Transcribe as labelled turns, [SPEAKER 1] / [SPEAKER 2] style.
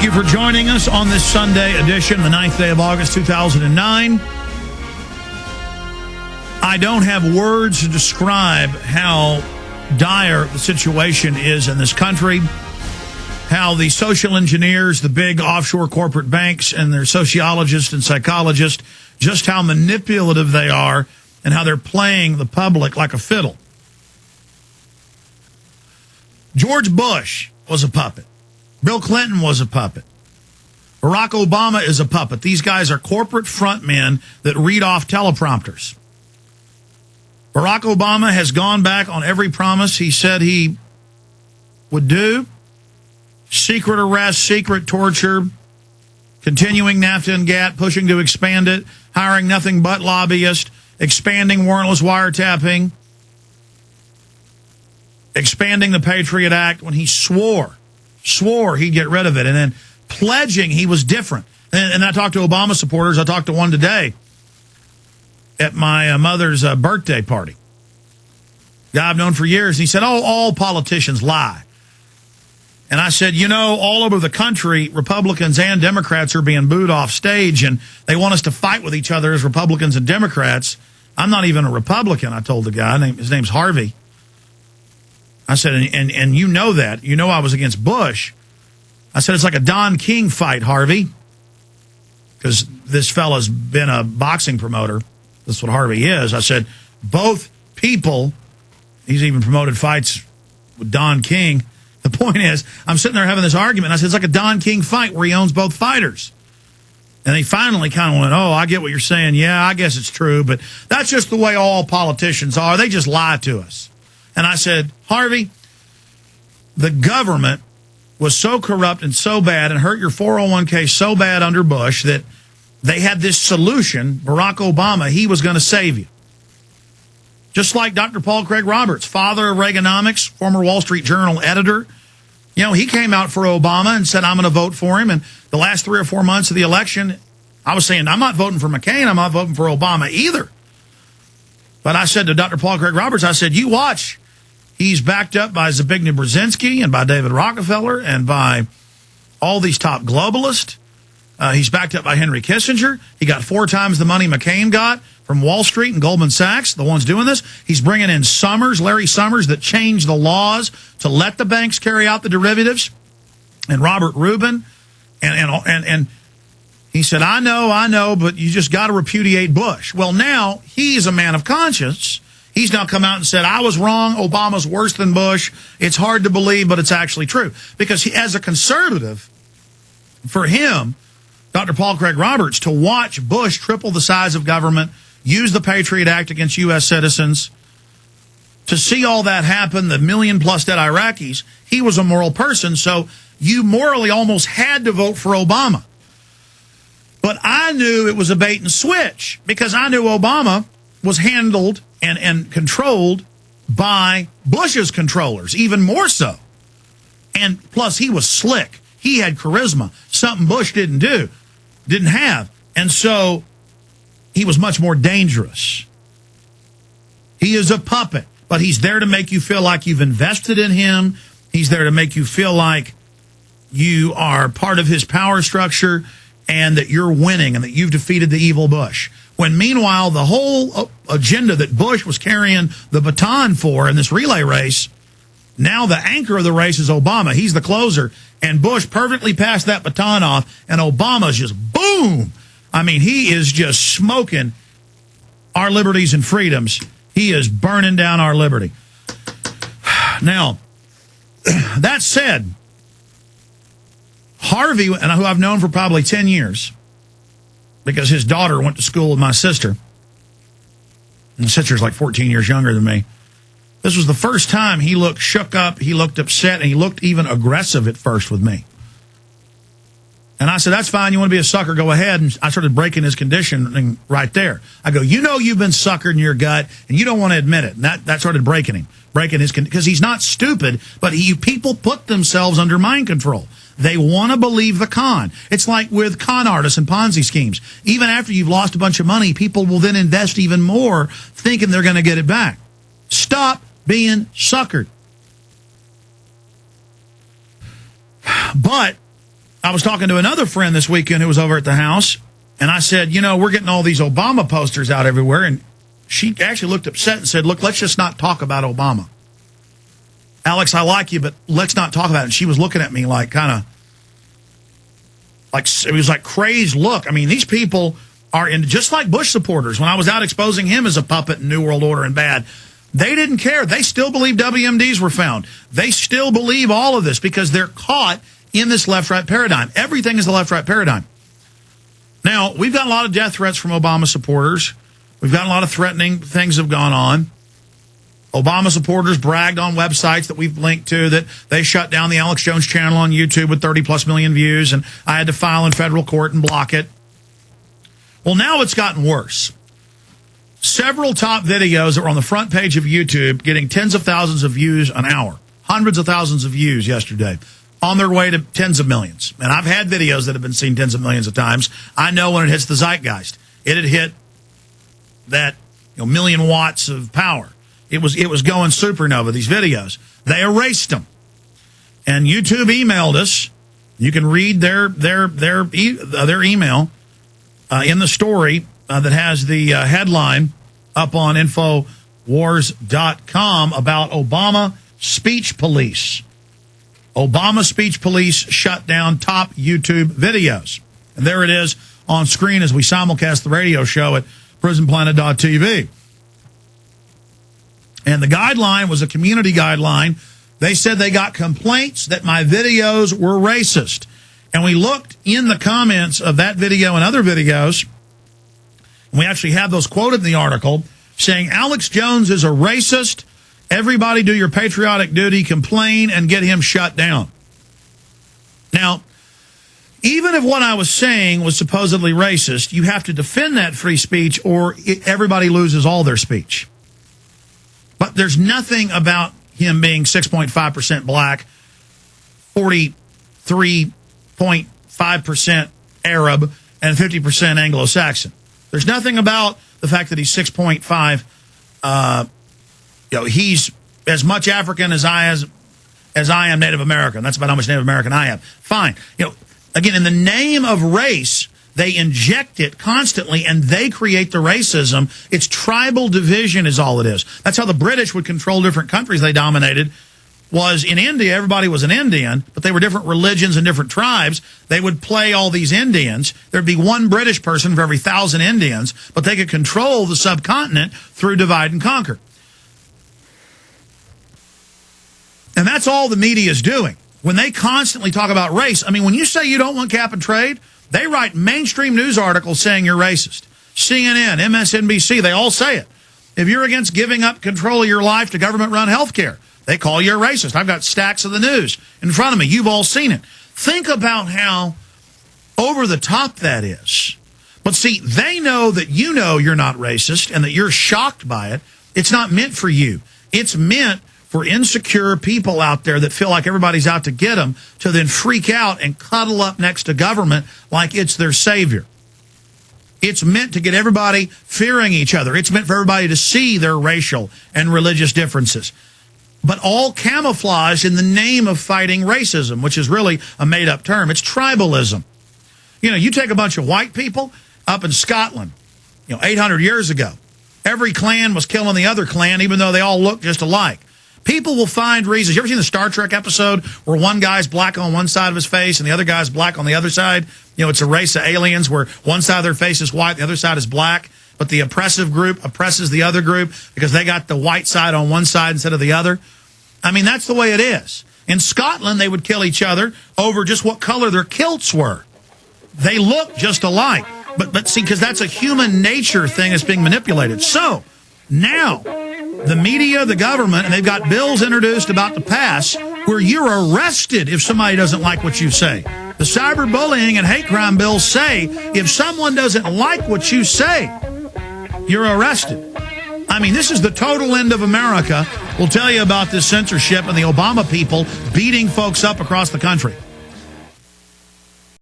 [SPEAKER 1] you for joining us on this Sunday edition, the 9th day of August, 2009. I don't have words to describe how dire the situation is in this country, how the social engineers, the big offshore corporate banks and their sociologists and psychologists, just how manipulative they are and how they're playing the public like a fiddle. George Bush was a puppet. Bill Clinton was a puppet. Barack Obama is a puppet. These guys are corporate frontmen that read off teleprompters. Barack Obama has gone back on every promise he said he would do. Secret arrest, secret torture, continuing NAFTA and GATT, pushing to expand it, hiring nothing but lobbyists, expanding warrantless wiretapping, expanding the Patriot Act when he swore he'd get rid of it, and then pledging he was different. And I talked to Obama supporters. I talked to one today at my mother's birthday party. Guy I've known for years. And he said, oh, all politicians lie. And I said, you know, all over the country, Republicans and Democrats are being booed off stage, and they want us to fight with each other as Republicans and Democrats. I'm not even a Republican, I told the guy. His name's Harvey. I said, and you know that. You know I was against Bush. I said, it's like a Don King fight, Harvey, because this fella's been a boxing promoter. That's what Harvey is. I said, both people, he's even promoted fights with Don King. The point is, I'm sitting there having this argument. I said, it's like a Don King fight where he owns both fighters. And they finally kind of went, oh, I get what you're saying. Yeah, I guess it's true. But that's just the way all politicians are. They just lie to us. And I said, Harvey, the government was so corrupt and so bad and hurt your 401k so bad under Bush that they had this solution, Barack Obama, he was going to save you. Just like Dr. Paul Craig Roberts, father of Reaganomics, former Wall Street Journal editor. You know, he came out for Obama and said, I'm going to vote for him. And the last 3 or 4 months of the election, I was saying, I'm not voting for McCain. I'm not voting for Obama either. But I said to Dr. Paul Craig Roberts, I said, you watch. He's backed up by Zbigniew Brzezinski and by David Rockefeller and by all these top globalists. He's backed up by Henry Kissinger. He got 4 times the money McCain got from Wall Street and Goldman Sachs, the ones doing this. He's bringing in Summers, Larry Summers, that changed the laws to let the banks carry out the derivatives, and Robert Rubin. And he said, I know, but you just got to repudiate Bush. Well, now he's a man of conscience. He's now come out and said, I was wrong. Obama's worse than Bush. It's hard to believe, but it's actually true. Because he, as a conservative, for him, Dr. Paul Craig Roberts, to watch Bush triple the size of government, use the Patriot Act against U.S. citizens, to see all that happen, the million-plus dead Iraqis, he was a moral person, so you morally almost had to vote for Obama. But I knew it was a bait and switch, because I knew Obama was handled and controlled by Bush's controllers, even more so. And plus, he was slick. He had charisma, something Bush didn't have. And so he was much more dangerous. He is a puppet, but he's there to make you feel like you've invested in him. He's there to make you feel like you are part of his power structure and that you're winning and that you've defeated the evil Bush. When meanwhile, the whole agenda that Bush was carrying the baton for in this relay race, now the anchor of the race is Obama. He's the closer. And Bush perfectly passed that baton off, and Obama's just boom. I mean, he is just smoking our liberties and freedoms. He is burning down our liberty. Now, that said, Harvey, and who I've known for probably 10 years, because his daughter went to school with my sister, and his sister's like 14 years younger than me. This was the first time he looked shook up, he looked upset, and he looked even aggressive at first with me. And I said, that's fine, you want to be a sucker, go ahead. And I started breaking his conditioning right there. I go, you know you've been suckered in your gut, and you don't want to admit it. And that started breaking his, because he's not stupid, but people put themselves under mind control. They want to believe the con. It's like with con artists and Ponzi schemes. Even after you've lost a bunch of money, people will then invest even more thinking they're going to get it back. Stop being suckered. But I was talking to another friend this weekend who was over at the house, and I said, you know, we're getting all these Obama posters out everywhere, and she actually looked upset and said, look, let's just not talk about Obama. Alex, I like you, but let's not talk about it. And she was looking at me like kind of, like, it was like crazed look. I mean, these people are in, just like Bush supporters. When I was out exposing him as a puppet in New World Order and bad, they didn't care. They still believe WMDs were found. They still believe all of this because they're caught in this left-right paradigm. Everything is the left-right paradigm. Now, we've got a lot of death threats from Obama supporters. We've got a lot of threatening things have gone on. Obama supporters bragged on websites that we've linked to that they shut down the Alex Jones channel on YouTube with 30-plus million views, and I had to file in federal court and block it. Well, now it's gotten worse. Several top videos that were on the front page of YouTube getting tens of thousands of views an hour, hundreds of thousands of views yesterday, on their way to tens of millions. And I've had videos that have been seen tens of millions of times. I know when it hits the zeitgeist. It had hit that million watts of power. It was going supernova, these videos. They erased them. And YouTube emailed us. You can read their email in the story that has the headline up on Infowars.com about Obama speech police. Obama speech police shut down top YouTube videos. And there it is on screen as we simulcast the radio show at prisonplanet.tv. And the guideline was a community guideline. They said they got complaints that my videos were racist. And we looked in the comments of that video and other videos, and we actually have those quoted in the article, saying Alex Jones is a racist. Everybody do your patriotic duty, complain, and get him shut down. Now, even if what I was saying was supposedly racist, you have to defend that free speech or everybody loses all their speech. But there's nothing about him being 6.5% black, 43.5% Arab, and 50% Anglo-Saxon. There's nothing about the fact that he's 6.5. He's as much African as I am Native American. That's about how much Native American I am. Fine. Again, in the name of race, they inject it constantly, and they create the racism. It's tribal division is all it is. That's how the British would control different countries they dominated, was in India, everybody was an Indian, but they were different religions and different tribes. They would play all these Indians. There'd be one British person for every 1,000 Indians, but they could control the subcontinent through divide and conquer. And that's all the media is doing. When they constantly talk about race, I mean, when you say you don't want cap and trade, they write mainstream news articles saying you're racist. CNN, MSNBC, they all say it. If you're against giving up control of your life to government-run health care, they call you a racist. I've got stacks of the news in front of me. You've all seen it. Think about how over the top that is. But see, they know that you know you're not racist and that you're shocked by it. It's not meant for you. It's meant for insecure people out there that feel like everybody's out to get them to then freak out and cuddle up next to government like it's their savior. It's meant to get everybody fearing each other. It's meant for everybody to see their racial and religious differences. But all camouflaged in the name of fighting racism, which is really a made-up term. It's tribalism. You take a bunch of white people up in Scotland, 800 years ago. Every clan was killing the other clan, even though they all looked just alike. People will find reasons. You ever seen the Star Trek episode where one guy's black on one side of his face and the other guy's black on the other side? It's a race of aliens where one side of their face is white, the other side is black. But the oppressive group oppresses the other group because they got the white side on one side instead of the other. I mean, that's the way it is. In Scotland, they would kill each other over just what color their kilts were. They look just alike. But see, because that's a human nature thing that's being manipulated. So now the media, the government, and they've got bills introduced about to pass where you're arrested if somebody doesn't like what you say. The cyberbullying and hate crime bills say if someone doesn't like what you say, you're arrested. I mean, this is the total end of America. We'll tell you about this censorship and the Obama people beating folks up across the country.